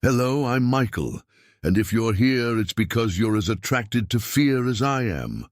Hello, I'm Michael, and if you're here, it's because you're as attracted to fear as I am.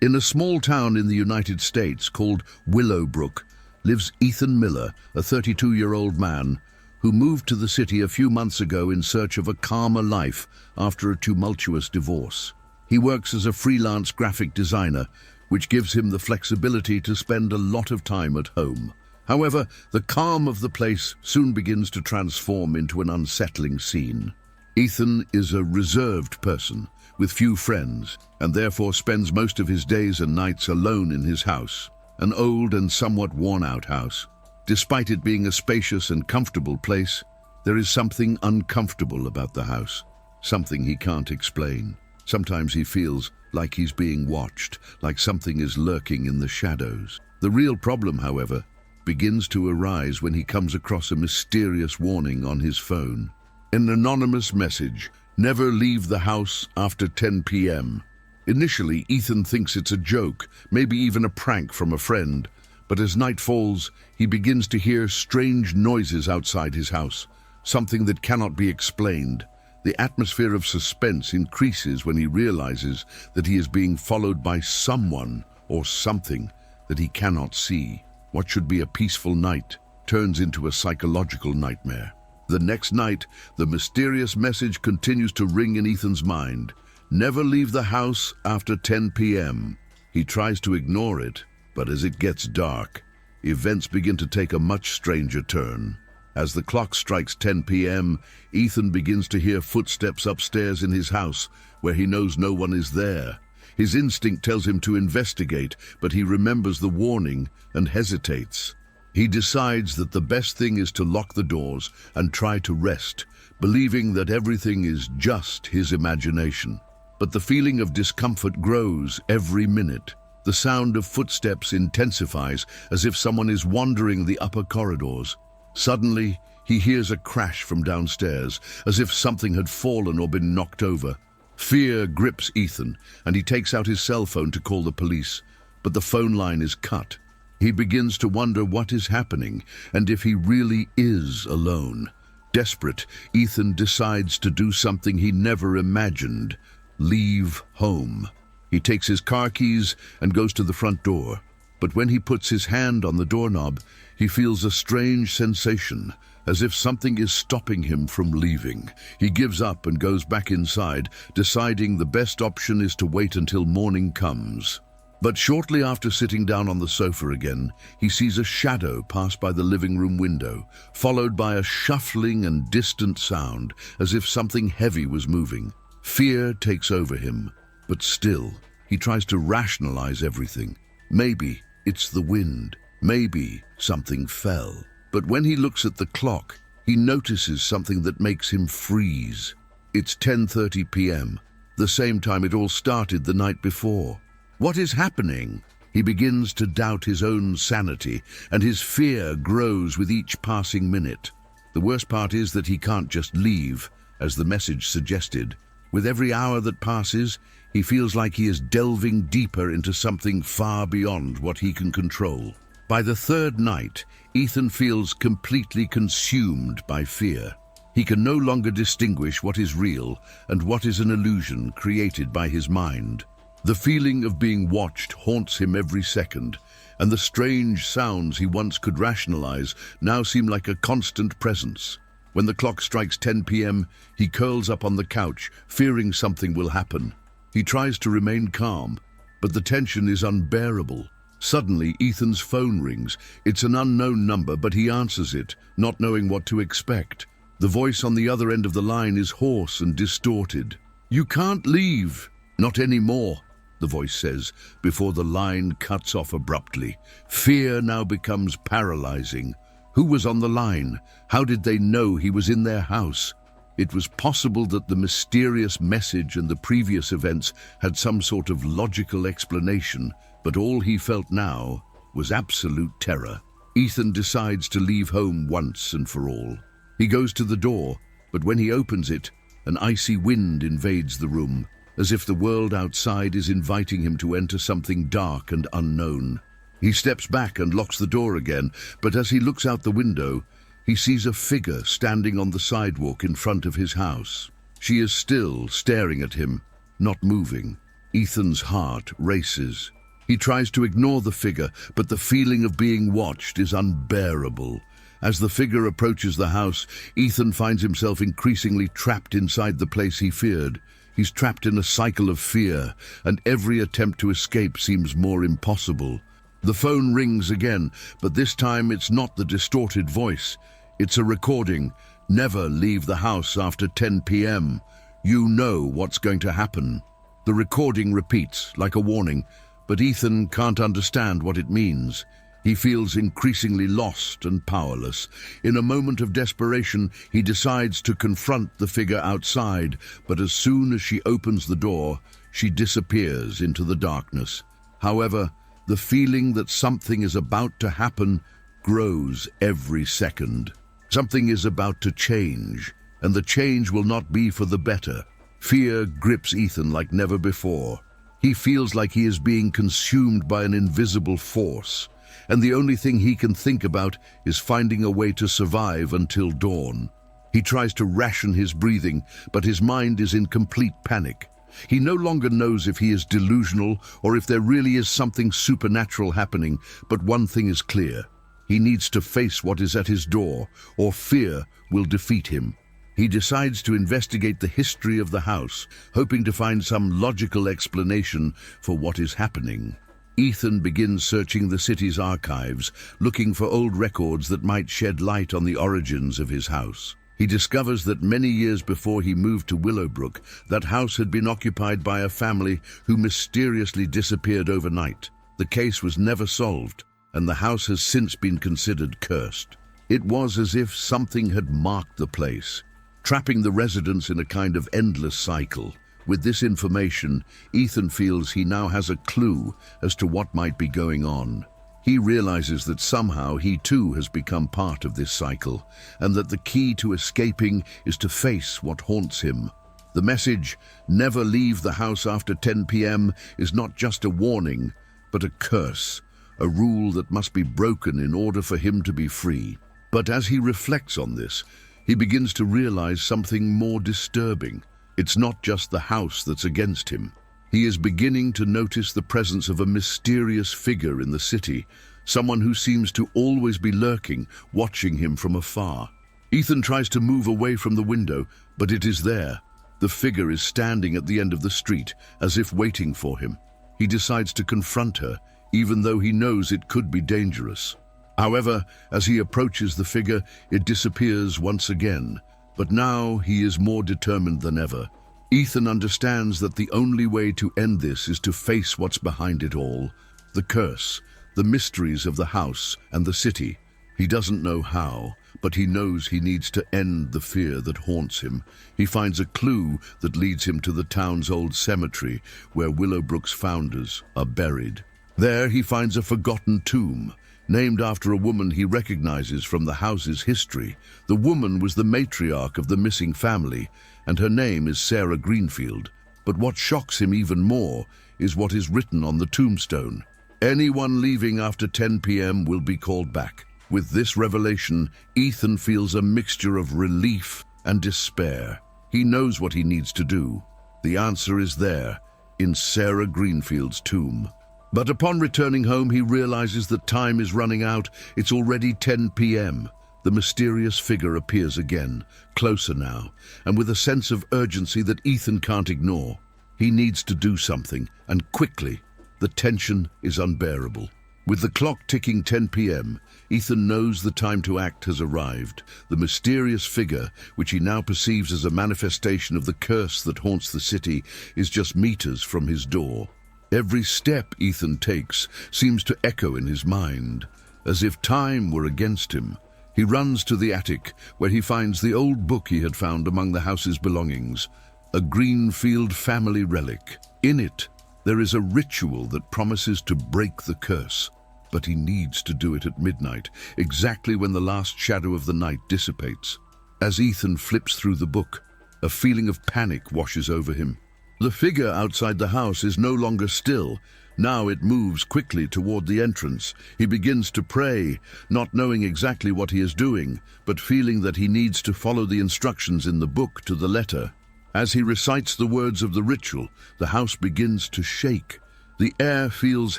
In a small town in the United States called Willowbrook lives Ethan Miller, a 32-year-old man who moved to the city a few months ago in search of a calmer life after a tumultuous divorce. He works as a freelance graphic designer, which gives him the flexibility to spend a lot of time at home. However, the calm of the place soon begins to transform into an unsettling scene. Ethan is a reserved person with few friends and therefore spends most of his days and nights alone in his house, an old and somewhat worn-out house. Despite it being a spacious and comfortable place, there is something uncomfortable about the house, something he can't explain. Sometimes he feels like he's being watched, like something is lurking in the shadows. The real problem, however, begins to arise when he comes across a mysterious warning on his phone. An anonymous message: never leave the house after 10 p.m. Initially, Ethan thinks it's a joke, maybe even a prank from a friend, but as night falls, he begins to hear strange noises outside his house, something that cannot be explained. The atmosphere of suspense increases when he realizes that he is being followed by someone or something that he cannot see. What should be a peaceful night turns into a psychological nightmare. The next night, the mysterious message continues to ring in Ethan's mind. Never leave the house after 10 p.m. He tries to ignore it, but as it gets dark, events begin to take a much stranger turn. As the clock strikes 10 p.m., Ethan begins to hear footsteps upstairs in his house, where he knows no one is there. His instinct tells him to investigate, but he remembers the warning and hesitates. He decides that the best thing is to lock the doors and try to rest, believing that everything is just his imagination. But the feeling of discomfort grows every minute. The sound of footsteps intensifies, as if someone is wandering the upper corridors. Suddenly, he hears a crash from downstairs, as if something had fallen or been knocked over. Fear grips Ethan, and he takes out his cell phone to call the police, but the phone line is cut. He begins to wonder what is happening, and if he really is alone. Desperate, Ethan decides to do something he never imagined: leave home. He takes his car keys and goes to the front door, but when he puts his hand on the doorknob, he feels a strange sensation, as if something is stopping him from leaving. He gives up and goes back inside, deciding the best option is to wait until morning comes. But shortly after sitting down on the sofa again, he sees a shadow pass by the living room window, followed by a shuffling and distant sound, as if something heavy was moving. Fear takes over him, but still, he tries to rationalize everything. Maybe it's the wind. Maybe something fell. But when he looks at the clock, he notices something that makes him freeze. It's 10:30 p.m., the same time it all started the night before. What is happening? He begins to doubt his own sanity, and his fear grows with each passing minute. The worst part is that he can't just leave, as the message suggested. With every hour that passes, he feels like he is delving deeper into something far beyond what he can control. By the third night, Ethan feels completely consumed by fear. He can no longer distinguish what is real and what is an illusion created by his mind. The feeling of being watched haunts him every second, and the strange sounds he once could rationalize now seem like a constant presence. When the clock strikes 10 p.m., he curls up on the couch, fearing something will happen. He tries to remain calm, but the tension is unbearable. Suddenly, Ethan's phone rings. It's an unknown number, but he answers it, not knowing what to expect. The voice on the other end of the line is hoarse and distorted. "You can't leave." "Not anymore," the voice says, before the line cuts off abruptly. Fear now becomes paralyzing. Who was on the line? How did they know he was in their house? It was possible that the mysterious message and the previous events had some sort of logical explanation, but all he felt now was absolute terror. Ethan decides to leave home once and for all. He goes to the door, but when he opens it, an icy wind invades the room, as if the world outside is inviting him to enter something dark and unknown. He steps back and locks the door again, but as he looks out the window, he sees a figure standing on the sidewalk in front of his house. She is still staring at him, not moving. Ethan's heart races. He tries to ignore the figure, but the feeling of being watched is unbearable. As the figure approaches the house, Ethan finds himself increasingly trapped inside the place he feared. He's trapped in a cycle of fear, and every attempt to escape seems more impossible. The phone rings again, but this time it's not the distorted voice. It's a recording. Never leave the house after 10 p.m. You know what's going to happen. The recording repeats, like a warning, but Ethan can't understand what it means. He feels increasingly lost and powerless. In a moment of desperation, he decides to confront the figure outside, but as soon as she opens the door, she disappears into the darkness. However, the feeling that something is about to happen grows every second. Something is about to change, and the change will not be for the better. Fear grips Ethan like never before. He feels like he is being consumed by an invisible force, and the only thing he can think about is finding a way to survive until dawn. He tries to ration his breathing, but his mind is in complete panic. He no longer knows if he is delusional or if there really is something supernatural happening, but one thing is clear. He needs to face what is at his door, or fear will defeat him. He decides to investigate the history of the house, hoping to find some logical explanation for what is happening. Ethan begins searching the city's archives, looking for old records that might shed light on the origins of his house. He discovers that many years before he moved to Willowbrook, that house had been occupied by a family who mysteriously disappeared overnight. The case was never solved, and the house has since been considered cursed. It was as if something had marked the place, trapping the residents in a kind of endless cycle. With this information, Ethan feels he now has a clue as to what might be going on. He realizes that somehow he too has become part of this cycle, and that the key to escaping is to face what haunts him. The message, "Never leave the house after 10 p.m., is not just a warning, but a curse, a rule that must be broken in order for him to be free. But as he reflects on this, he begins to realize something more disturbing. It's not just the house that's against him. He is beginning to notice the presence of a mysterious figure in the city, someone who seems to always be lurking, watching him from afar. Ethan tries to move away from the window, but it is there. The figure is standing at the end of the street, as if waiting for him. He decides to confront her, even though he knows it could be dangerous. However, as he approaches the figure, it disappears once again. But now he is more determined than ever. Ethan understands that the only way to end this is to face what's behind it all. The curse, the mysteries of the house and the city. He doesn't know how, but he knows he needs to end the fear that haunts him. He finds a clue that leads him to the town's old cemetery, where Willowbrook's founders are buried. There he finds a forgotten tomb, named after a woman he recognizes from the house's history. The woman was the matriarch of the missing family, and her name is Sarah Greenfield. But what shocks him even more is what is written on the tombstone. Anyone leaving after 10 p.m. will be called back. With this revelation, Ethan feels a mixture of relief and despair. He knows what he needs to do. The answer is there, in Sarah Greenfield's tomb. But upon returning home, he realizes that time is running out. It's already 10 p.m. The mysterious figure appears again, closer now, and with a sense of urgency that Ethan can't ignore. He needs to do something, and quickly. The tension is unbearable. With the clock ticking 10 p.m., Ethan knows the time to act has arrived. The mysterious figure, which he now perceives as a manifestation of the curse that haunts the city, is just meters from his door. Every step Ethan takes seems to echo in his mind, as if time were against him. He runs to the attic, where he finds the old book he had found among the house's belongings, a Greenfield family relic. In it, there is a ritual that promises to break the curse, but he needs to do it at midnight, exactly when the last shadow of the night dissipates. As Ethan flips through the book, a feeling of panic washes over him. The figure outside the house is no longer still. Now it moves quickly toward the entrance. He begins to pray, not knowing exactly what he is doing, but feeling that he needs to follow the instructions in the book to the letter. As he recites the words of the ritual, the house begins to shake. The air feels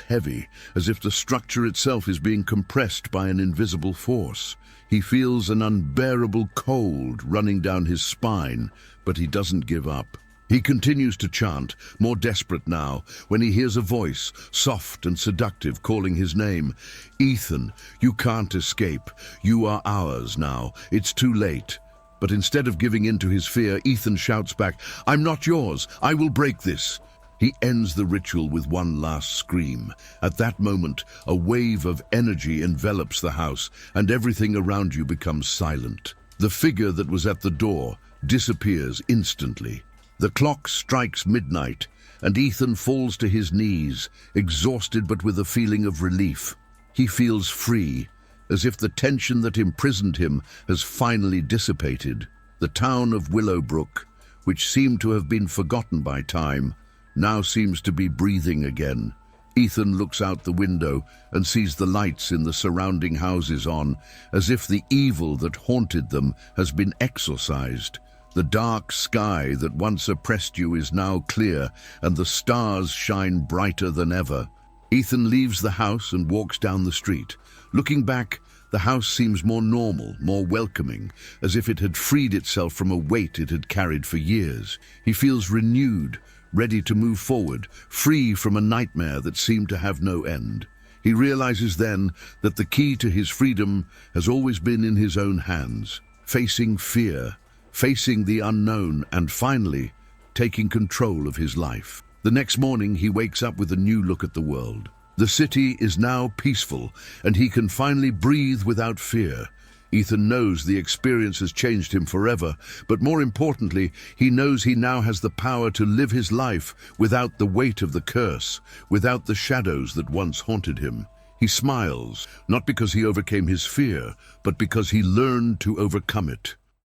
heavy, as if the structure itself is being compressed by an invisible force. He feels an unbearable cold running down his spine, but he doesn't give up. He continues to chant, more desperate now, when he hears a voice, soft and seductive, calling his name. "Ethan, you can't escape. You are ours now. It's too late." But instead of giving in to his fear, Ethan shouts back, "I'm not yours. I will break this." He ends the ritual with one last scream. At that moment, a wave of energy envelops the house, and everything around you becomes silent. The figure that was at the door disappears instantly. The clock strikes midnight, and Ethan falls to his knees, exhausted but with a feeling of relief. He feels free, as if the tension that imprisoned him has finally dissipated. The town of Willowbrook, which seemed to have been forgotten by time, now seems to be breathing again. Ethan looks out the window and sees the lights in the surrounding houses on, as if the evil that haunted them has been exorcised. The dark sky that once oppressed you is now clear, and the stars shine brighter than ever. Ethan leaves the house and walks down the street. Looking back, the house seems more normal, more welcoming, as if it had freed itself from a weight it had carried for years. He feels renewed, ready to move forward, free from a nightmare that seemed to have no end. He realizes then that the key to his freedom has always been in his own hands, facing fear, facing the unknown, and finally, taking control of his life. The next morning, he wakes up with a new look at the world. The city is now peaceful, and he can finally breathe without fear. Ethan knows the experience has changed him forever, but more importantly, he knows he now has the power to live his life without the weight of the curse, without the shadows that once haunted him. He smiles, not because he overcame his fear, but because he learned to overcome it.